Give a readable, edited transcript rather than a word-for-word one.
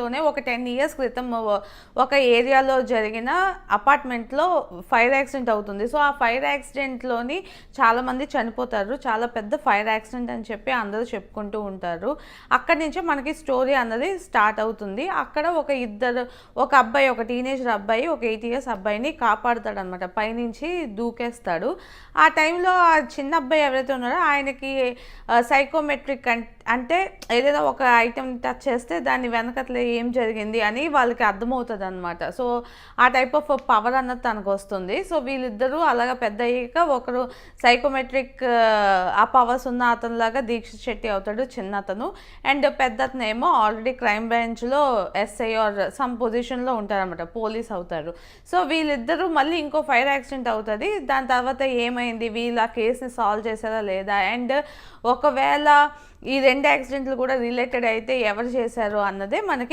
వైజాగ్‌లోనే ఒక 10 ఇయర్స్ క్రితం ఒక ఏరియాలో జరిగిన అపార్ట్మెంట్‌లో ఫైర్ యాక్సిడెంట్ అవుతుంది. సో, ఆ ఫైర్ యాక్సిడెంట్‌లోని చాలామంది చనిపోతారు. చాలా పెద్ద ఫైర్ యాక్సిడెంట్ అని చెప్పి అందరూ చెప్పుకుంటూ ఉంటారు. అక్కడి నుంచే మనకి స్టోరీ అన్నది స్టార్ట్ అవుతుంది. అక్కడ ఒక అబ్బాయి, ఒక టీనేజర్ అబ్బాయి, ఒక 8 ఇయర్స్ అబ్బాయిని కాపాడుతాడనమాట. పైనుంచి దూకేస్తాడు. ఆ టైంలో ఆ చిన్న అబ్బాయి ఎవరైతే ఉన్నారో ఆయనకి సైకోమెట్రిక్ అంటే ఏదైనా ఒక ఐటెంని టచ్ చేస్తే దాని వెనకట్ల ఏం జరిగింది అని వాళ్ళకి అర్థమవుతుందనమాట. సో, ఆ టైప్ ఆఫ్ పవర్ అన్నది తనకు వస్తుంది. సో, వీళ్ళిద్దరూ అలాగా పెద్ద అయ్యాక ఒకరు సైకోమెట్రిక్ ఆ పవర్స్ ఉన్న అతనిలాగా దీక్షిత్ శెట్టి అవుతాడు చిన్న అతను. అండ్ పెద్ద అతనేమో ఆల్రెడీ క్రైమ్ బ్రాంచ్లో ఎస్ఐ ఆర్ సమ్ పొజిషన్లో ఉంటారనమాట, పోలీస్ అవుతారు. సో, వీళ్ళిద్దరూ మళ్ళీ ఇంకో ఫైర్ యాక్సిడెంట్ అవుతుంది. దాని తర్వాత ఏమైంది, వీళ్ళు ఆ కేసుని సాల్వ్ చేశారా లేదా, అండ్ ఒకవేళ ఈ 2 యాక్సిడెంట్లు కూడా రిలేటెడ్ అయితే ఎవరు చేశారు అన్నదే మనకి